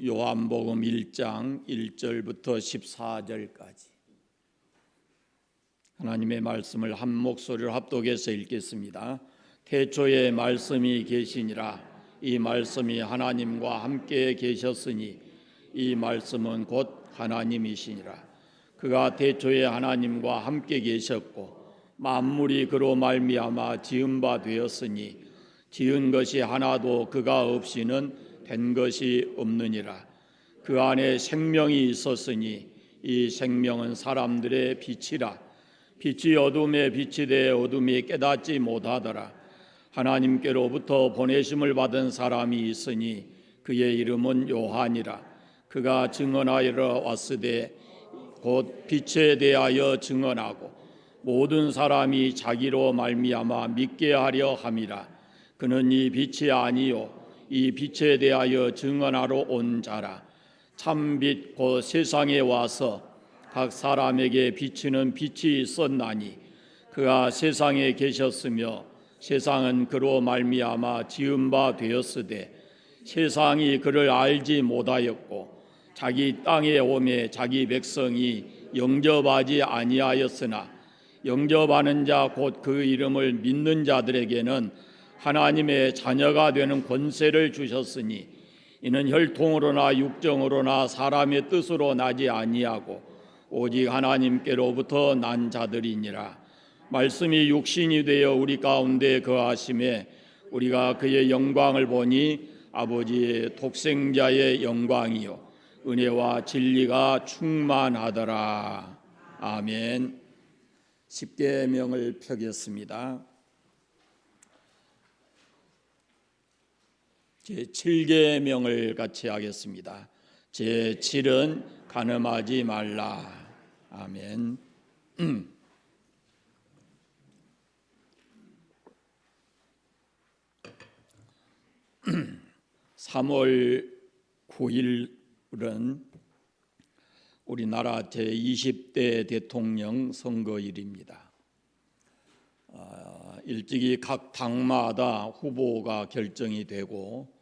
요한복음 1장 1절부터 14절까지 하나님의 말씀을 한 목소리로 합독해서 읽겠습니다. 태초에 말씀이 계시니라. 이 말씀이 하나님과 함께 계셨으니 이 말씀은 곧 하나님이시니라. 그가 태초에 하나님과 함께 계셨고 만물이 그로 말미암아 지은 바 되었으니 지은 것이 하나도 그가 없이는 된 것이 없느니라. 그 안에 생명이 있었으니 이 생명은 사람들의 빛이라. 빛이 어둠에 빛이 되어 어둠이 깨닫지 못하더라. 하나님께로부터 보내심을 받은 사람이 있으니 그의 이름은 요한이라. 그가 증언하여 왔으되 곧 빛에 대하여 증언하고 모든 사람이 자기로 말미암아 믿게 하려 함이라. 그는 이 빛이 아니요 이 빛에 대하여 증언하러 온 자라. 참빛 곧 세상에 와서 각 사람에게 비치는 빛이 있었나니 그가 세상에 계셨으며 세상은 그로 말미암아 지은 바 되었으되 세상이 그를 알지 못하였고 자기 땅에 오매 자기 백성이 영접하지 아니하였으나 영접하는 자 곧 그 이름을 믿는 자들에게는 하나님의 자녀가 되는 권세를 주셨으니 이는 혈통으로나 육정으로나 사람의 뜻으로 나지 아니하고 오직 하나님께로부터 난 자들이니라. 말씀이 육신이 되어 우리 가운데 거하심에 우리가 그의 영광을 보니 아버지의 독생자의 영광이요 은혜와 진리가 충만하더라. 아멘. 십계명을 펴겠습니다. 제7계명을 같이 하겠습니다. 제7은 간음하지 말라. 아멘. 3월 9일은 우리나라 제20대 대통령 선거일입니다. 일찍이 각 당마다 후보가 결정이 되고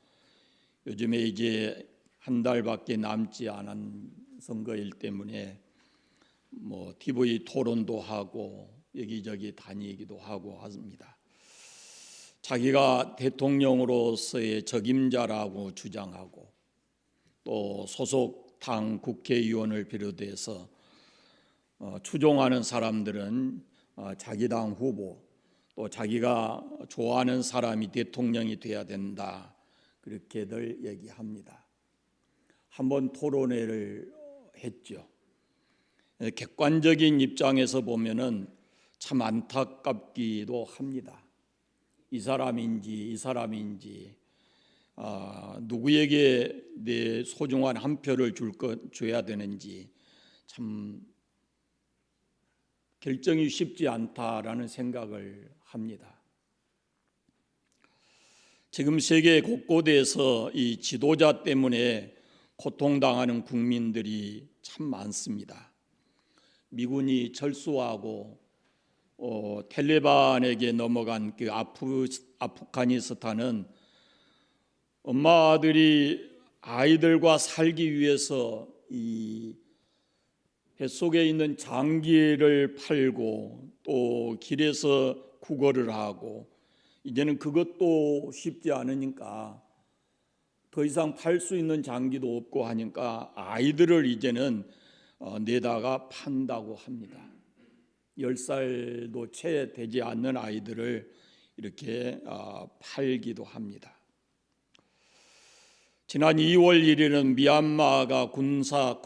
요즘에 이제 한 달밖에 남지 않은 선거일 때문에 TV 토론도 하고 여기저기 다니기도 하고 합니다. 자기가 대통령으로서의 적임자라고 주장하고 또 소속 당 국회의원을 비롯해서 추종하는 사람들은 자기 당 후보 또 자기가 좋아하는 사람이 대통령이 돼야 된다 그렇게들 얘기합니다. 한번 토론회를 했죠. 객관적인 입장에서 보면은 참 안타깝기도 합니다. 이 사람인지 누구에게 내 소중한 한 표를 줘야 되는지 참 결정이 쉽지 않다라는 생각을 합니다. 지금 세계 곳곳에서 이 지도자 때문에 고통당하는 국민들이 참 많습니다. 미군이 철수하고 텔레반에게 넘어간 그 아프가니스탄은 엄마들이 아이들과 살기 위해서 이 뱃속에 있는 장기를 팔고 또 길에서 구걸을 하고 이제는 그것도 쉽지 않으니까 더 이상 팔 수 있는 장기도 없고 하니까 아이들을 이제는 내다가 판다고 합니다. 10살도 채 되지 않는 아이들을 이렇게 팔기도 합니다. 지난 2월 1일은 미얀마가 군사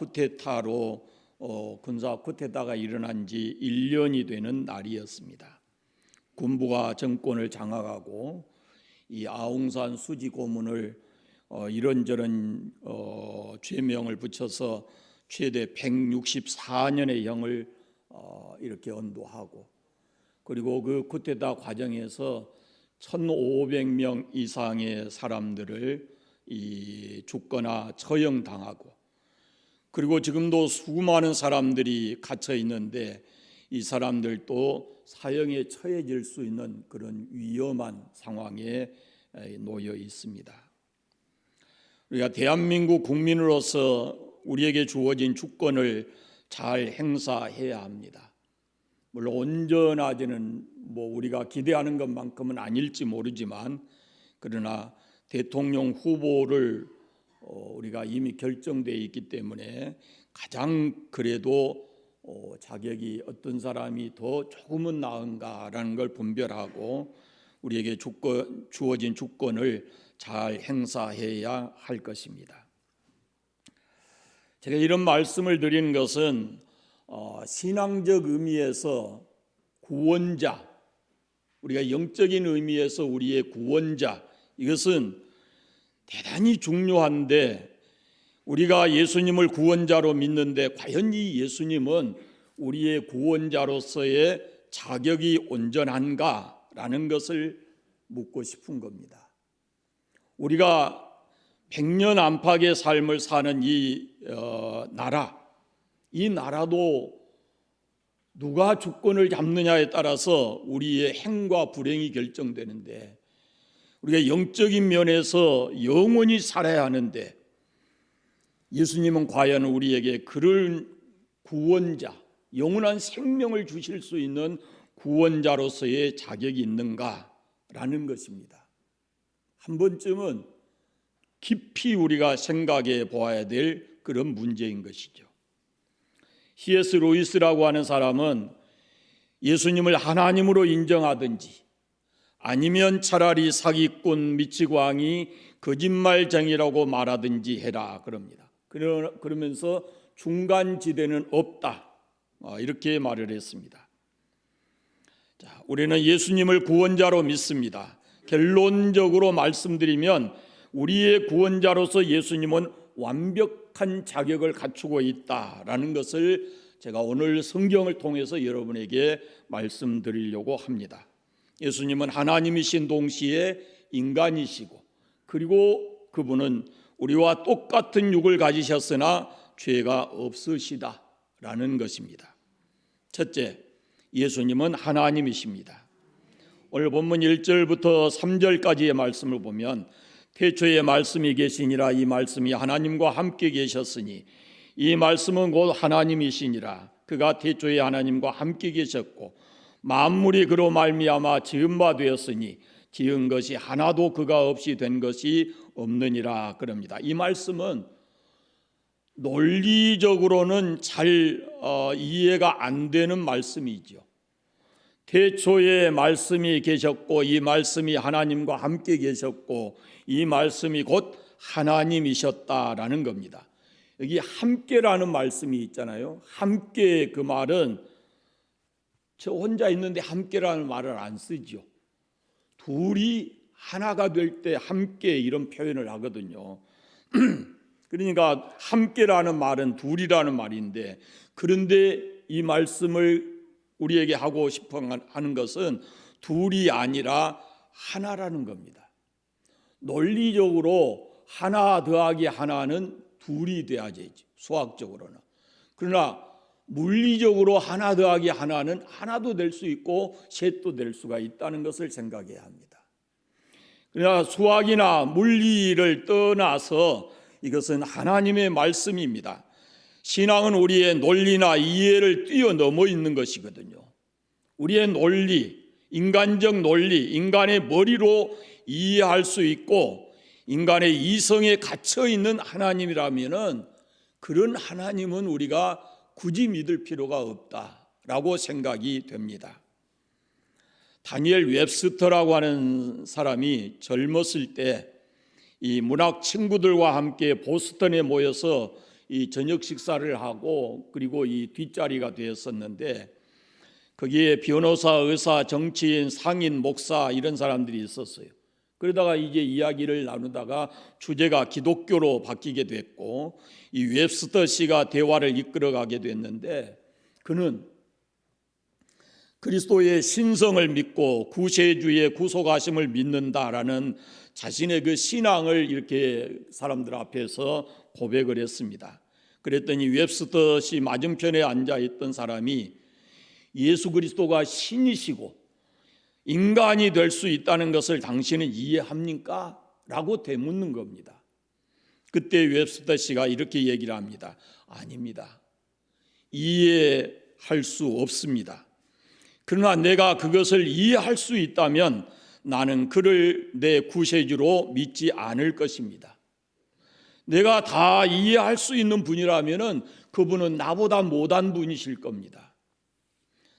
쿠데타가 일어난 지 1년이 되는 날이었습니다. 군부가 정권을 장악하고 이 아웅산 수지 고문을 이런저런 죄명을 붙여서 최대 164년의 형을 이렇게 언도하고 그리고 그 쿠데타 과정에서 1,500명 이상의 사람들을 죽거나 처형당하고 그리고 지금도 수많은 사람들이 갇혀 있는데 이 사람들도 사형에 처해질 수 있는 그런 위험한 상황에 놓여 있습니다. 우리가 대한민국 국민으로서 우리에게 주어진 주권을 잘 행사해야 합니다. 물론 온전하지는 우리가 기대하는 것만큼은 아닐지 모르지만, 그러나 대통령 후보를 우리가 이미 결정되어 있기 때문에 가장 그래도 자격이 어떤 사람이 더 조금은 나은가라는 걸 분별하고 우리에게 주어진 주권을 잘 행사해야 할 것입니다. 제가 이런 말씀을 드리는 것은 신앙적 의미에서 구원자, 우리가 영적인 의미에서 우리의 구원자, 이것은 대단히 중요한데, 우리가 예수님을 구원자로 믿는데 과연 이 예수님은 우리의 구원자로서의 자격이 온전한가라는 것을 묻고 싶은 겁니다. 우리가 100년 안팎의 삶을 사는 이 나라도 누가 주권을 잡느냐에 따라서 우리의 행과 불행이 결정되는데, 우리가 영적인 면에서 영원히 살아야 하는데, 예수님은 과연 우리에게 그런 구원자, 영원한 생명을 주실 수 있는 구원자로서의 자격이 있는가라는 것입니다. 한 번쯤은 깊이 우리가 생각해 보아야 될 그런 문제인 것이죠. C.S. 루이스라고 하는 사람은 예수님을 하나님으로 인정하든지 아니면 차라리 사기꾼 미치광이 거짓말쟁이라고 말하든지 해라 그럽니다. 그러면서 중간지대는 없다, 이렇게 말을 했습니다. 자, 우리는 예수님을 구원자로 믿습니다. 결론적으로 말씀드리면 우리의 구원자로서 예수님은 완벽한 자격을 갖추고 있다라는 것을 제가 오늘 성경을 통해서 여러분에게 말씀드리려고 합니다. 예수님은 하나님이신 동시에 인간이시고, 그리고 그분은 우리와 똑같은 육을 가지셨으나 죄가 없으시다라는 것입니다. 첫째, 예수님은 하나님이십니다. 오늘 본문 1절부터 3절까지의 말씀을 보면, 태초에 말씀이 계시니라, 이 말씀이 하나님과 함께 계셨으니 이 말씀은 곧 하나님이시니라. 그가 태초에 하나님과 함께 계셨고 만물이 그로 말미암아 지은 바 되었으니 지은 것이 하나도 그가 없이 된 것이 없느니라 그럽니다. 이 말씀은 논리적으로는 잘 이해가 안 되는 말씀이죠. 태초에 말씀이 계셨고 이 말씀이 하나님과 함께 계셨고 이 말씀이 곧 하나님이셨다라는 겁니다. 여기 함께라는 말씀이 있잖아요. 함께, 그 말은 저 혼자 있는데 함께라는 말을 안 쓰죠. 둘이 하나가 될 때 함께, 이런 표현을 하거든요. 그러니까 함께라는 말은 둘이라는 말인데, 그런데 이 말씀을 우리에게 하고 싶어 하는 것은 둘이 아니라 하나라는 겁니다. 논리적으로 하나 더하기 하나는 둘이 돼야지, 수학적으로는. 그러나 물리적으로 하나 더하기 하나는 하나도 될 수 있고 셋도 될 수가 있다는 것을 생각해야 합니다. 그러나 수학이나 물리를 떠나서 이것은 하나님의 말씀입니다. 신앙은 우리의 논리나 이해를 뛰어넘어 있는 것이거든요. 우리의 논리, 인간적 논리, 인간의 머리로 이해할 수 있고 인간의 이성에 갇혀 있는 하나님이라면은 그런 하나님은 우리가 굳이 믿을 필요가 없다라고 생각이 됩니다. 다니엘 웹스터라고 하는 사람이 젊었을 때 이 문학 친구들과 함께 보스턴에 모여서 이 저녁 식사를 하고, 그리고 이 뒷자리가 되었었는데 거기에 변호사, 의사, 정치인, 상인, 목사 이런 사람들이 있었어요. 그러다가 이제 이야기를 나누다가 주제가 기독교로 바뀌게 됐고 이 웹스터 씨가 대화를 이끌어가게 됐는데, 그는 그리스도의 신성을 믿고 구세주의 구속하심을 믿는다라는 자신의 그 신앙을 이렇게 사람들 앞에서 고백을 했습니다. 그랬더니 웹스터 씨 맞은편에 앉아있던 사람이 예수 그리스도가 신이시고 인간이 될 수 있다는 것을 당신은 이해합니까? 라고 되묻는 겁니다. 그때 웹스터 씨가 이렇게 얘기를 합니다. 아닙니다. 이해할 수 없습니다. 그러나 내가 그것을 이해할 수 있다면 나는 그를 내 구세주로 믿지 않을 것입니다. 내가 다 이해할 수 있는 분이라면 그분은 나보다 못한 분이실 겁니다.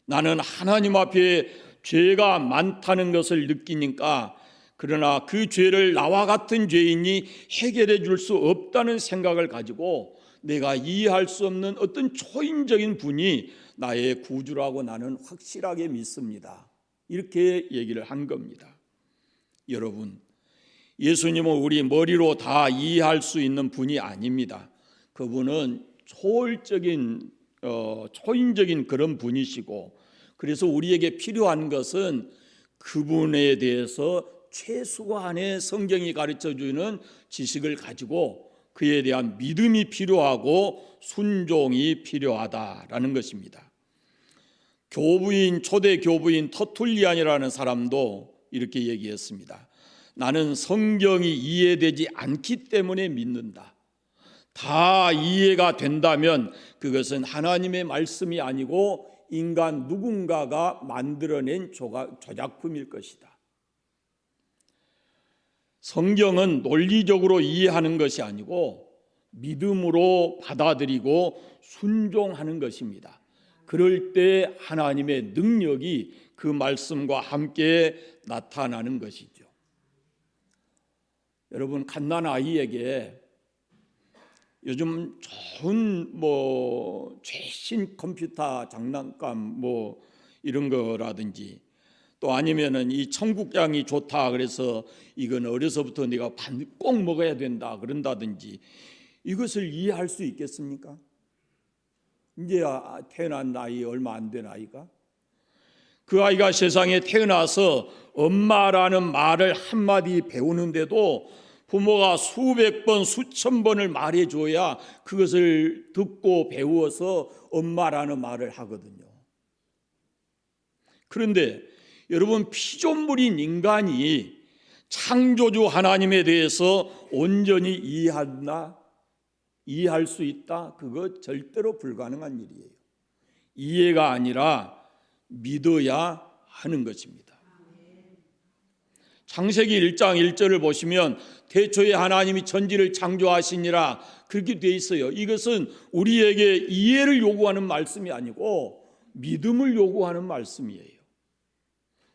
나는 하나님 앞에 죄가 많다는 것을 느끼니까, 그러나 그 죄를 나와 같은 죄인이 해결해 줄 수 없다는 생각을 가지고 내가 이해할 수 없는 어떤 초인적인 분이 나의 구주라고 나는 확실하게 믿습니다. 이렇게 얘기를 한 겁니다. 여러분, 예수님은 우리 머리로 다 이해할 수 있는 분이 아닙니다. 그분은 초월적인 초인적인 그런 분이시고, 그래서 우리에게 필요한 것은 그분에 대해서 최소한의 성경이 가르쳐주는 지식을 가지고 그에 대한 믿음이 필요하고 순종이 필요하다라는 것입니다. 초대 교부인 터툴리안이라는 사람도 이렇게 얘기했습니다. 나는 성경이 이해되지 않기 때문에 믿는다. 다 이해가 된다면 그것은 하나님의 말씀이 아니고 인간 누군가가 만들어낸 조작품일 것이다. 성경은 논리적으로 이해하는 것이 아니고 믿음으로 받아들이고 순종하는 것입니다. 그럴 때 하나님의 능력이 그 말씀과 함께 나타나는 것이죠. 여러분, 갓난아이에게 요즘 좋은 최신 컴퓨터 장난감 이런 거라든지, 또 아니면은 이 청국장이 좋다 그래서 이건 어려서부터 네가 꼭 먹어야 된다 그런다든지, 이것을 이해할 수 있겠습니까? 이제 태어난 나이 얼마 안 된 아이가, 그 아이가 세상에 태어나서 엄마라는 말을 한마디 배우는데도 부모가 수백 번 수천 번을 말해줘야 그것을 듣고 배워서 엄마라는 말을 하거든요. 그런데 여러분, 피조물인 인간이 창조주 하나님에 대해서 온전히 이해할 수 있다? 그거 절대로 불가능한 일이에요. 이해가 아니라 믿어야 하는 것입니다. 창세기 1장 1절을 보시면 태초에 하나님이 천지를 창조하시니라 그렇게 돼 있어요. 이것은 우리에게 이해를 요구하는 말씀이 아니고 믿음을 요구하는 말씀이에요.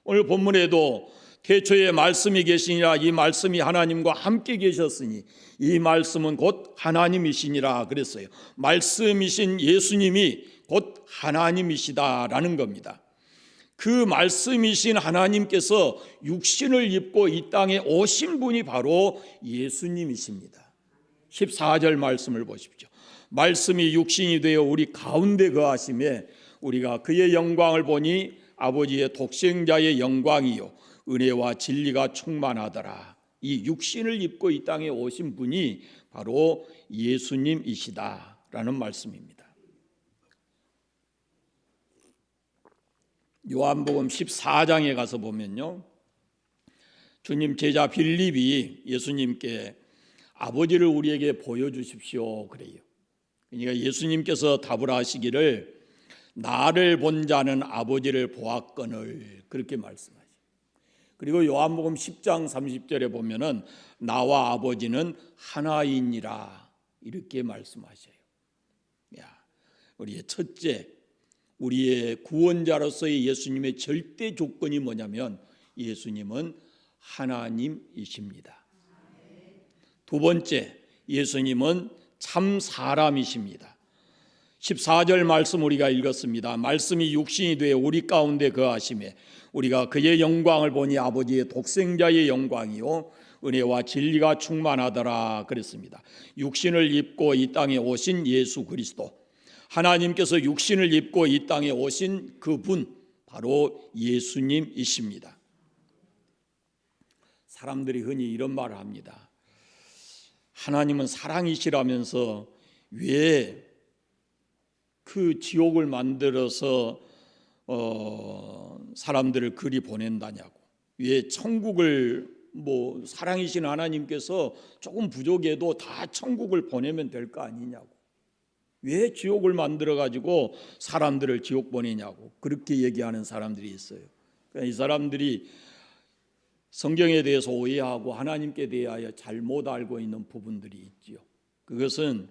오늘 본문에도 태초에 말씀이 계시니라, 이 말씀이 하나님과 함께 계셨으니 이 말씀은 곧 하나님이시니라 그랬어요. 말씀이신 예수님이 곧 하나님이시다라는 겁니다. 그 말씀이신 하나님께서 육신을 입고 이 땅에 오신 분이 바로 예수님이십니다. 14절 말씀을 보십시오. 말씀이 육신이 되어 우리 가운데 거하심에 우리가 그의 영광을 보니 아버지의 독생자의 영광이요 은혜와 진리가 충만하더라. 이 육신을 입고 이 땅에 오신 분이 바로 예수님이시다라는 말씀입니다. 요한복음 14장에 가서 보면요, 주님 제자 빌립이 예수님께 아버지를 우리에게 보여주십시오 그래요. 그러니까 예수님께서 답을 하시기를 나를 본 자는 아버지를 보았거늘 그렇게 말씀하시죠. 그리고 요한복음 10장 30절에 보면은 나와 아버지는 하나이니라 이렇게 말씀하셔요. 우리의 첫째, 우리의 구원자로서의 예수님의 절대 조건이 뭐냐면 예수님은 하나님이십니다. 두 번째, 예수님은 참 사람이십니다. 14절 말씀 우리가 읽었습니다. 말씀이 육신이 되어 우리 가운데 거하심에 우리가 그의 영광을 보니 아버지의 독생자의 영광이요 은혜와 진리가 충만하더라 그랬습니다. 육신을 입고 이 땅에 오신 예수 그리스도, 하나님께서 육신을 입고 이 땅에 오신 그분 바로 예수님이십니다. 사람들이 흔히 이런 말을 합니다. 하나님은 사랑이시라면서 왜 그 지옥을 만들어서 사람들을 그리 보낸다냐고, 왜 천국을 사랑이신 하나님께서 조금 부족해도 다 천국을 보내면 될 거 아니냐고. 왜 지옥을 만들어 가지고 사람들을 지옥 보내냐고 그렇게 얘기하는 사람들이 있어요. 그러니까 이 사람들이 성경에 대해서 오해하고 하나님께 대하여 잘못 알고 있는 부분들이 있지요. 그것은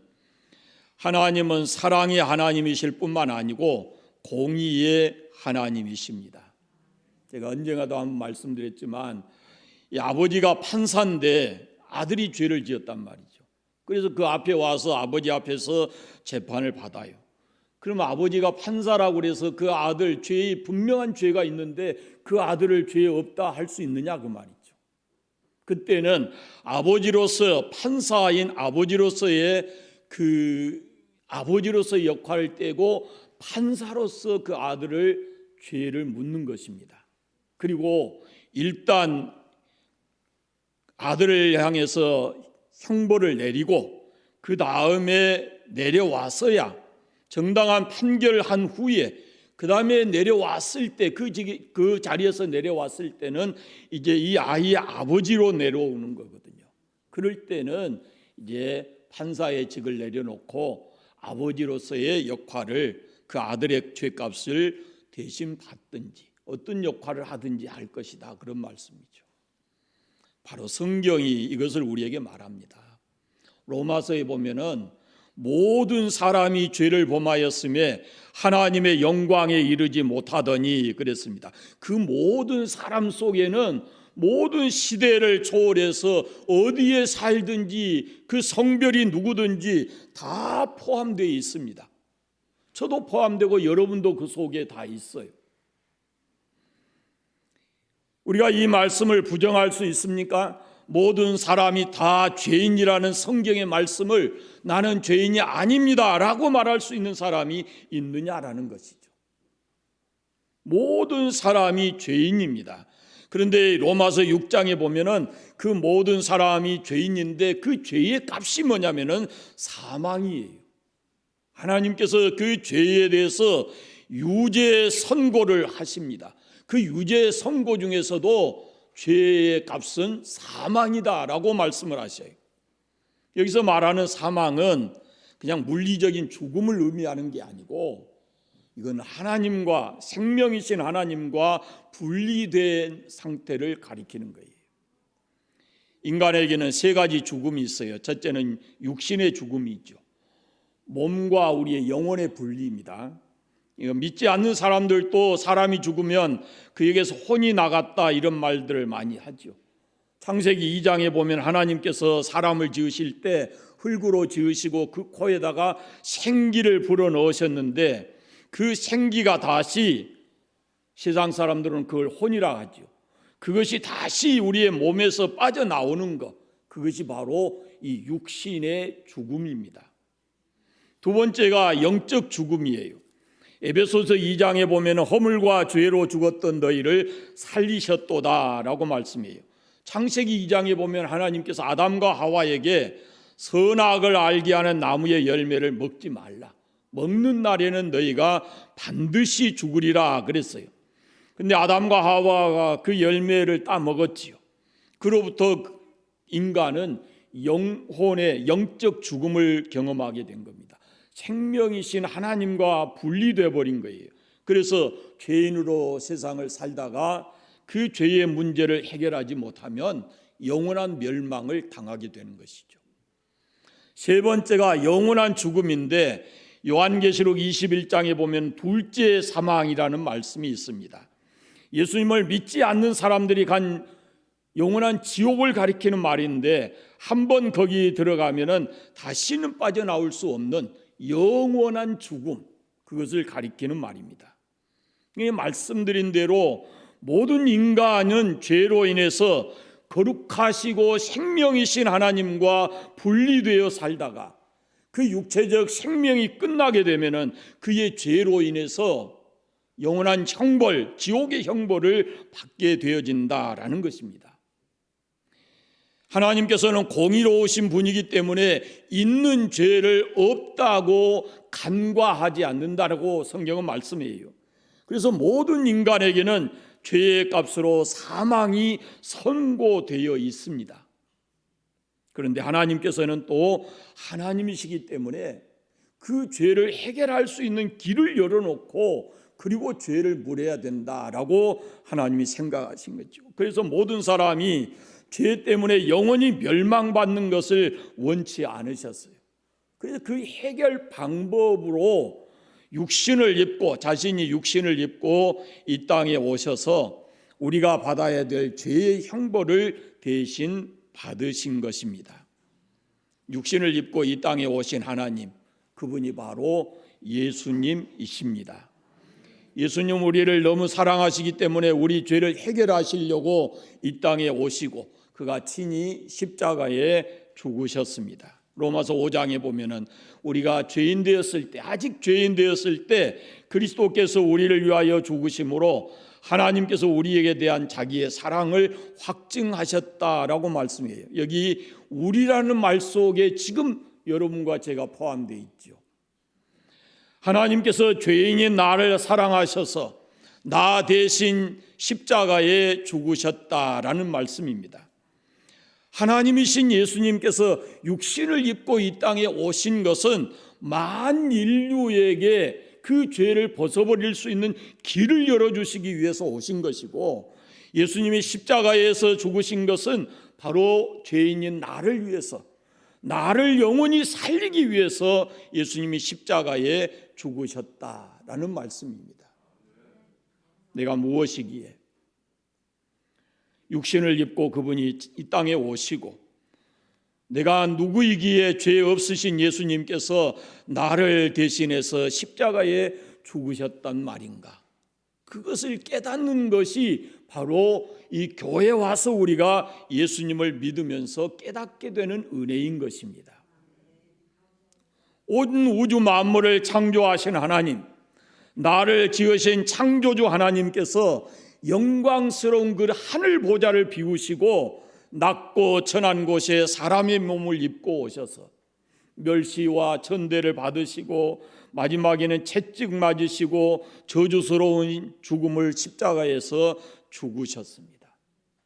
하나님은 사랑의 하나님이실 뿐만 아니고 공의의 하나님이십니다. 제가 언젠가도 한번 말씀드렸지만 이 아버지가 판사인데 아들이 죄를 지었단 말이죠. 그래서 그 앞에 와서 아버지 앞에서 재판을 받아요. 그러면 아버지가 판사라고 그래서 그 아들 죄에 분명한 죄가 있는데 그 아들을 죄 없다 할 수 있느냐 그 말이죠. 그때는 아버지로서 판사인 아버지로서의 아버지로서의 역할을 떼고 판사로서 그 아들을 죄를 묻는 것입니다. 그리고 일단 아들을 향해서 형벌을 내리고 그 다음에 내려와서야 정당한 판결을 한 후에 그 다음에 내려왔을 때 그 자리에서 내려왔을 때는 이제 이 아이의 아버지로 내려오는 거거든요. 그럴 때는 이제 판사의 직을 내려놓고 아버지로서의 역할을 그 아들의 죄값을 대신 받든지 어떤 역할을 하든지 할 것이다 그런 말씀이죠. 바로 성경이 이것을 우리에게 말합니다. 로마서에 보면은 모든 사람이 죄를 범하였음에 하나님의 영광에 이르지 못하더니 그랬습니다. 그 모든 사람 속에는 모든 시대를 초월해서 어디에 살든지 그 성별이 누구든지 다 포함되어 있습니다. 저도 포함되고 여러분도 그 속에 다 있어요. 우리가 이 말씀을 부정할 수 있습니까? 모든 사람이 다 죄인이라는 성경의 말씀을 나는 죄인이 아닙니다 라고 말할 수 있는 사람이 있느냐라는 것이죠. 모든 사람이 죄인입니다. 그런데 로마서 6장에 보면은 그 모든 사람이 죄인인데 그 죄의 값이 뭐냐면은 사망이에요. 하나님께서 그 죄에 대해서 유죄 선고를 하십니다. 그 유죄 선고 중에서도 죄의 값은 사망이다라고 말씀을 하셔요. 여기서 말하는 사망은 그냥 물리적인 죽음을 의미하는 게 아니고 이건 하나님과 생명이신 하나님과 분리된 상태를 가리키는 거예요. 인간에게는 세 가지 죽음이 있어요. 첫째는 육신의 죽음이 있죠. 몸과 우리의 영혼의 분리입니다. 믿지 않는 사람들도 사람이 죽으면 그에게서 혼이 나갔다 이런 말들을 많이 하죠. 창세기 2장에 보면 하나님께서 사람을 지으실 때 흙으로 지으시고 그 코에다가 생기를 불어넣으셨는데 그 생기가 다시 세상 사람들은 그걸 혼이라 하죠. 그것이 다시 우리의 몸에서 빠져나오는 것, 그것이 바로 이 육신의 죽음입니다. 두 번째가 영적 죽음이에요. 에베소서 2장에 보면 허물과 죄로 죽었던 너희를 살리셨도다라고 말씀해요. 창세기 2장에 보면 하나님께서 아담과 하와에게 선악을 알게 하는 나무의 열매를 먹지 말라. 먹는 날에는 너희가 반드시 죽으리라 그랬어요. 근데 아담과 하와가 그 열매를 따 먹었지요. 그로부터 인간은 영혼의 영적 죽음을 경험하게 된 겁니다. 생명이신 하나님과 분리되어 버린 거예요. 그래서 죄인으로 세상을 살다가 그 죄의 문제를 해결하지 못하면 영원한 멸망을 당하게 되는 것이죠. 세 번째가 영원한 죽음인데 요한계시록 21장에 보면 둘째 사망이라는 말씀이 있습니다. 예수님을 믿지 않는 사람들이 간 영원한 지옥을 가리키는 말인데 한번 거기 들어가면은 다시는 빠져나올 수 없는 영원한 죽음, 그것을 가리키는 말입니다. 말씀드린 대로 모든 인간은 죄로 인해서 거룩하시고 생명이신 하나님과 분리되어 살다가 그 육체적 생명이 끝나게 되면은 그의 죄로 인해서 영원한 형벌, 지옥의 형벌을 받게 되어진다라는 것입니다. 하나님께서는 공의로우신 분이기 때문에 있는 죄를 없다고 간과하지 않는다라고 성경은 말씀해요. 그래서 모든 인간에게는 죄의 값으로 사망이 선고되어 있습니다. 그런데 하나님께서는 또 하나님이시기 때문에 그 죄를 해결할 수 있는 길을 열어놓고 그리고 죄를 물어야 된다라고 하나님이 생각하신 거죠. 그래서 모든 사람이 죄 때문에 영원히 멸망받는 것을 원치 않으셨어요. 그래서 그 해결 방법으로 육신을 입고, 자신이 육신을 입고 이 땅에 오셔서 우리가 받아야 될 죄의 형벌을 대신 받으신 것입니다. 육신을 입고 이 땅에 오신 하나님, 그분이 바로 예수님이십니다. 예수님 우리를 너무 사랑하시기 때문에 우리 죄를 해결하시려고 이 땅에 오시고 그가 친히 십자가에 죽으셨습니다. 로마서 5장에 보면은 우리가 죄인 되었을 때, 아직 죄인 되었을 때 그리스도께서 우리를 위하여 죽으심으로 하나님께서 우리에게 대한 자기의 사랑을 확증하셨다라고 말씀해요. 여기 우리라는 말 속에 지금 여러분과 제가 포함되어 있죠. 하나님께서 죄인인 나를 사랑하셔서 나 대신 십자가에 죽으셨다라는 말씀입니다. 하나님이신 예수님께서 육신을 입고 이 땅에 오신 것은 만 인류에게 그 죄를 벗어버릴 수 있는 길을 열어주시기 위해서 오신 것이고, 예수님이 십자가에서 죽으신 것은 바로 죄인인 나를 위해서, 나를 영원히 살리기 위해서 예수님이 십자가에 죽으셨다라는 말씀입니다. 내가 무엇이기에 육신을 입고 그분이 이 땅에 오시고, 내가 누구이기에 죄 없으신 예수님께서 나를 대신해서 십자가에 죽으셨단 말인가? 그것을 깨닫는 것이 바로 이 교회에 와서 우리가 예수님을 믿으면서 깨닫게 되는 은혜인 것입니다. 온 우주 만물을 창조하신 하나님, 나를 지으신 창조주 하나님께서 영광스러운 그 하늘 보좌를 비우시고 낮고 천한 곳에 사람의 몸을 입고 오셔서 멸시와 천대를 받으시고 마지막에는 채찍 맞으시고 저주스러운 죽음을 십자가에서 죽으셨습니다.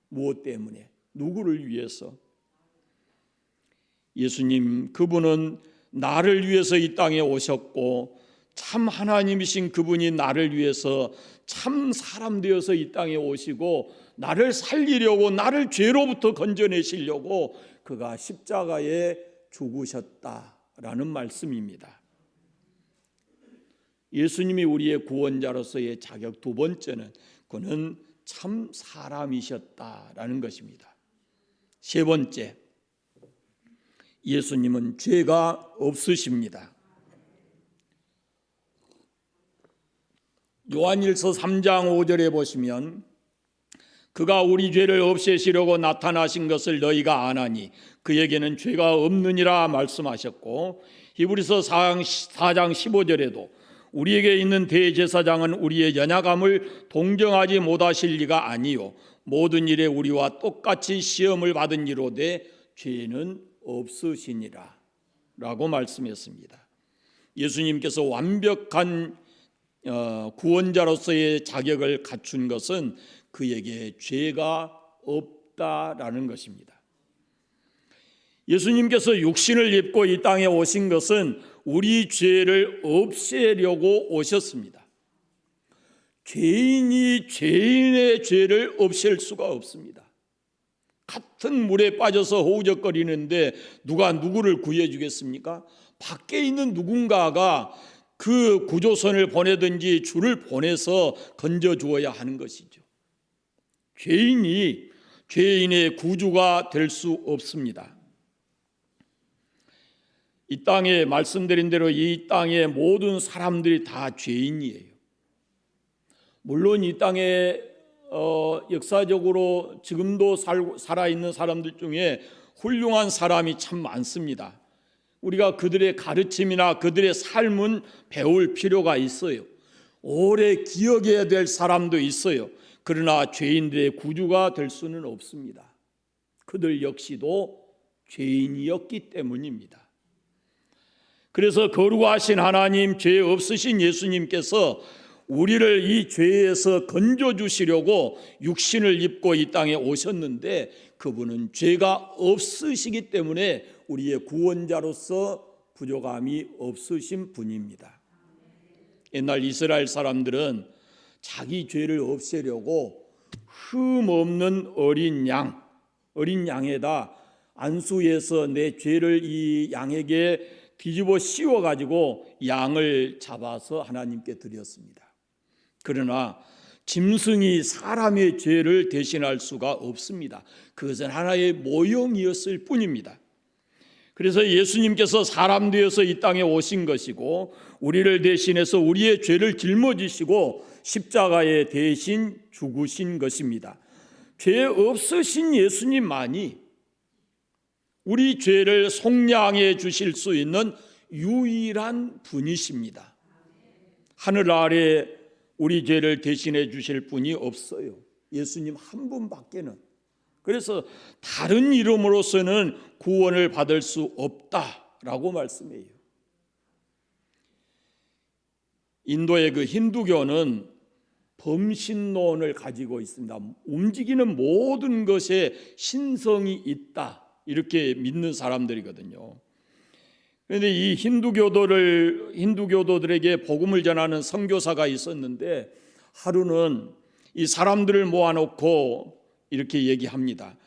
무엇 때문에? 누구를 위해서? 예수님 그분은 나를 위해서 이 땅에 오셨고, 참 하나님이신 그분이 나를 위해서 참 사람 되어서 이 땅에 오시고 나를 살리려고, 나를 죄로부터 건져내시려고 그가 십자가에 죽으셨다라는 말씀입니다. 예수님이 우리의 구원자로서의 자격 두 번째는 그는 참 사람이셨다라는 것입니다. 세 번째, 예수님은 죄가 없으십니다. 요한일서 3장 5절에 보시면 그가 우리 죄를 없애시려고 나타나신 것을 너희가 아나니 그에게는 죄가 없느니라 말씀하셨고, 히브리서 4장 15절에도 우리에게 있는 대제사장은 우리의 연약함을 동정하지 못하실 리가 아니요 모든 일에 우리와 똑같이 시험을 받은 이로되 죄는 없으시니라 라고 말씀했습니다. 예수님께서 완벽한 구원자로서의 자격을 갖춘 것은 그에게 죄가 없다라는 것입니다. 예수님께서 육신을 입고 이 땅에 오신 것은 우리 죄를 없애려고 오셨습니다. 죄인이 죄인의 죄를 없앨 수가 없습니다. 같은 물에 빠져서 허우적거리는데 누가 누구를 구해주겠습니까? 밖에 있는 누군가가 그 구조선을 보내든지 줄을 보내서 건져주어야 하는 것이죠. 죄인이 죄인의 구주가 될 수 없습니다. 이 땅에 말씀드린 대로 이 땅의 모든 사람들이 다 죄인이에요. 물론 이 땅에 역사적으로 지금도 살아있는 사람들 중에 훌륭한 사람이 참 많습니다. 우리가 그들의 가르침이나 그들의 삶은 배울 필요가 있어요. 오래 기억해야 될 사람도 있어요. 그러나 죄인들의 구주가 될 수는 없습니다. 그들 역시도 죄인이었기 때문입니다. 그래서 거룩하신 하나님, 죄 없으신 예수님께서 우리를 이 죄에서 건져주시려고 육신을 입고 이 땅에 오셨는데 그분은 죄가 없으시기 때문에 우리의 구원자로서 부족함이 없으신 분입니다. 옛날 이스라엘 사람들은 자기 죄를 없애려고 흠 없는 어린 양에다 안수해서 내 죄를 이 양에게 뒤집어 씌워 가지고 양을 잡아서 하나님께 드렸습니다. 그러나 짐승이 사람의 죄를 대신할 수가 없습니다. 그것은 하나의 모형이었을 뿐입니다. 그래서 예수님께서 사람 되어서 이 땅에 오신 것이고 우리를 대신해서 우리의 죄를 짊어지시고 십자가에 대신 죽으신 것입니다. 죄 없으신 예수님만이 우리 죄를 속량해 주실 수 있는 유일한 분이십니다. 하늘 아래 우리 죄를 대신해 주실 분이 없어요. 예수님 한 분밖에는. 그래서 다른 이름으로서는 구원을 받을 수 없다라고 말씀해요. 인도의 그 힌두교는 범신론을 가지고 있습니다. 움직이는 모든 것에 신성이 있다 이렇게 믿는 사람들이거든요. 그런데 이 힌두교도들에게 복음을 전하는 선교사가 있었는데 하루는 이 사람들을 모아놓고 이렇게 얘기합니다.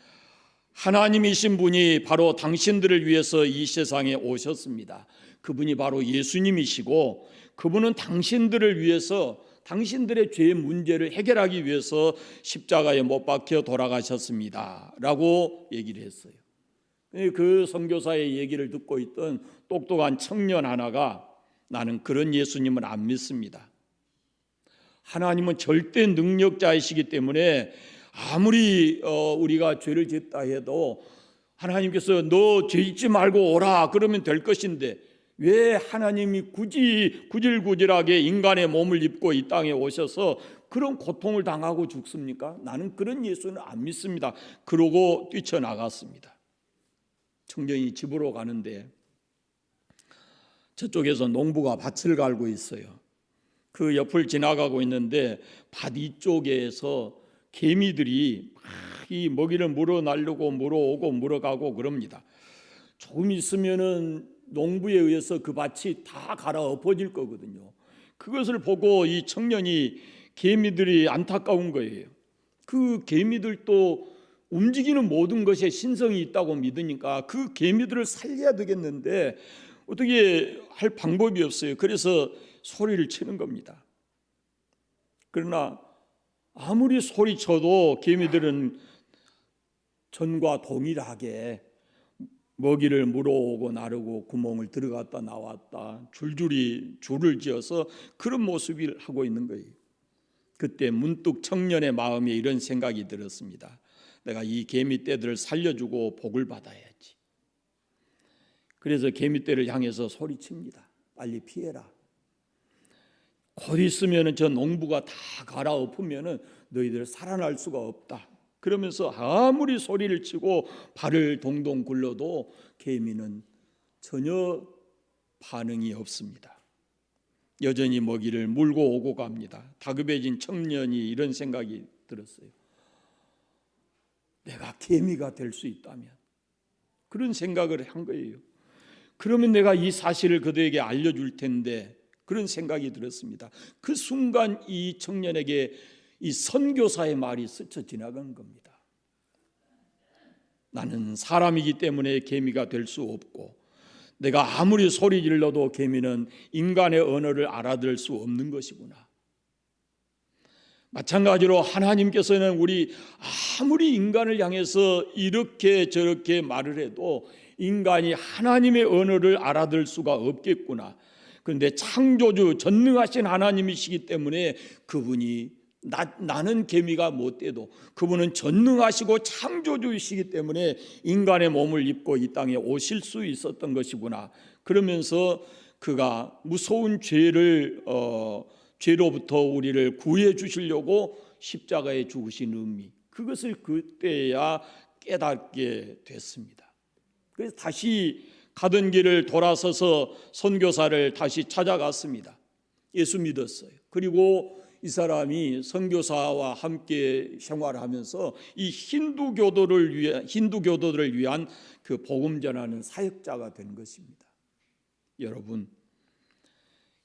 하나님이신 분이 바로 당신들을 위해서 이 세상에 오셨습니다. 그분이 바로 예수님이시고 그분은 당신들을 위해서 당신들의 죄의 문제를 해결하기 위해서 십자가에 못 박혀 돌아가셨습니다 라고 얘기를 했어요. 그 선교사의 얘기를 듣고 있던 똑똑한 청년 하나가 나는 그런 예수님은 안 믿습니다. 하나님은 절대 능력자이시기 때문에 아무리 우리가 죄를 짓다 해도 하나님께서 너 죄 짓지 말고 오라 그러면 될 것인데 왜 하나님이 굳이 구질구질하게 인간의 몸을 입고 이 땅에 오셔서 그런 고통을 당하고 죽습니까? 나는 그런 예수는 안 믿습니다. 그러고 뛰쳐나갔습니다. 청년이 집으로 가는데 저쪽에서 농부가 밭을 갈고 있어요. 그 옆을 지나가고 있는데 밭 이쪽에서 개미들이 막 이 먹이를 물어 날르고 물어오고 물어가고 그럽니다. 조금 있으면은 농부에 의해서 그 밭이 다 갈아엎어질 거거든요. 그것을 보고 이 청년이 개미들이 안타까운 거예요. 그 개미들도 움직이는 모든 것에 신성이 있다고 믿으니까 그 개미들을 살려야 되겠는데 어떻게 할 방법이 없어요. 그래서 소리를 치는 겁니다. 그러나 아무리 소리쳐도 개미들은 전과 동일하게 먹이를 물어오고 나르고 구멍을 들어갔다 나왔다 줄줄이 줄을 지어서 그런 모습을 하고 있는 거예요. 그때 문득 청년의 마음에 이런 생각이 들었습니다. 내가 이 개미떼들을 살려주고 복을 받아야지. 그래서 개미떼를 향해서 소리칩니다. 빨리 피해라. 곧 있으면 저 농부가 다 갈아엎으면 너희들 살아날 수가 없다. 그러면서 아무리 소리를 치고 발을 동동 굴러도 개미는 전혀 반응이 없습니다. 여전히 먹이를 물고 오고 갑니다. 다급해진 청년이 이런 생각이 들었어요. 내가 개미가 될 수 있다면, 그런 생각을 한 거예요. 그러면 내가 이 사실을 그들에게 알려줄 텐데, 그런 생각이 들었습니다. 그 순간 이 청년에게 이 선교사의 말이 스쳐 지나간 겁니다. 나는 사람이기 때문에 개미가 될 수 없고 내가 아무리 소리 질러도 개미는 인간의 언어를 알아들을 수 없는 것이구나. 마찬가지로 하나님께서는 우리 아무리 인간을 향해서 이렇게 저렇게 말을 해도 인간이 하나님의 언어를 알아들을 수가 없겠구나. 그런데 창조주 전능하신 하나님이시기 때문에 그분이 나는 개미가 못 돼도 그분은 전능하시고 창조주이시기 때문에 인간의 몸을 입고 이 땅에 오실 수 있었던 것이구나. 그러면서 그가 무서운 죄로부터 우리를 구해 주시려고 십자가에 죽으신 의미, 그것을 그때야 깨닫게 됐습니다. 그래서 다시 가던 길을 돌아서서 선교사를 다시 찾아갔습니다. 예수 믿었어요. 그리고 이 사람이 선교사와 함께 생활하면서 이 힌두교도들을 위한 그 복음 전하는 사역자가 된 것입니다. 여러분,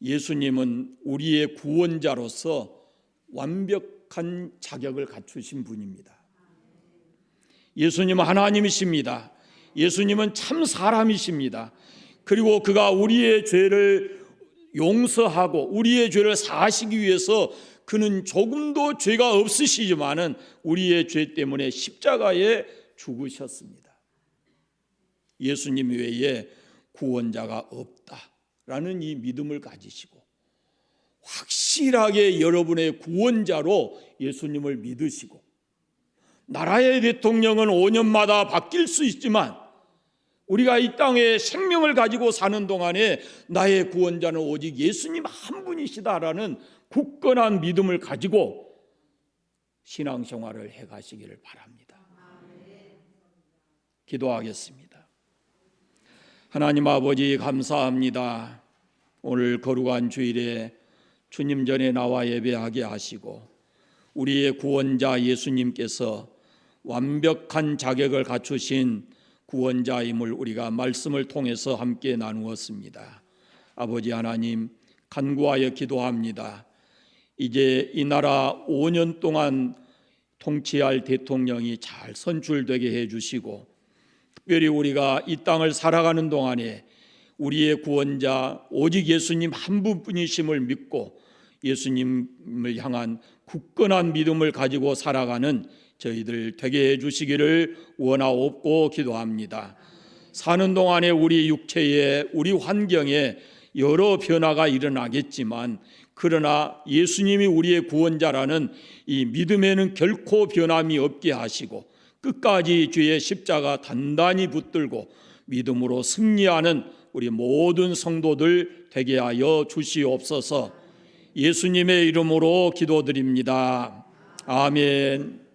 예수님은 우리의 구원자로서 완벽한 자격을 갖추신 분입니다. 예수님은 하나님이십니다. 예수님은 참 사람이십니다. 그리고 그가 우리의 죄를 용서하고 우리의 죄를 사하시기 위해서 그는 조금도 죄가 없으시지만은 우리의 죄 때문에 십자가에 죽으셨습니다. 예수님 외에 구원자가 없다라는 이 믿음을 가지시고 확실하게 여러분의 구원자로 예수님을 믿으시고, 나라의 대통령은 5년마다 바뀔 수 있지만 우리가 이 땅에 생명을 가지고 사는 동안에 나의 구원자는 오직 예수님 한 분이시다라는 굳건한 믿음을 가지고 신앙생활을 해가시기를 바랍니다. 기도하겠습니다. 하나님 아버지, 감사합니다. 오늘 거룩한 주일에 주님 전에 나와 예배하게 하시고 우리의 구원자 예수님께서 완벽한 자격을 갖추신 구원자임을 우리가 말씀을 통해서 함께 나누었습니다. 아버지 하나님, 간구하여 기도합니다. 이제 이 나라 5년 동안 통치할 대통령이 잘 선출되게 해주시고, 특별히 우리가 이 땅을 살아가는 동안에 우리의 구원자 오직 예수님 한 분뿐이심을 믿고 예수님을 향한 굳건한 믿음을 가지고 살아가는 저희들 되게 해주시기를 원하옵고 기도합니다. 사는 동안에 우리 육체에, 우리 환경에 여러 변화가 일어나겠지만, 그러나 예수님이 우리의 구원자라는 이 믿음에는 결코 변함이 없게 하시고 끝까지 주의 십자가 단단히 붙들고 믿음으로 승리하는 우리 모든 성도들 되게 하여 주시옵소서. 예수님의 이름으로 기도드립니다. 아멘.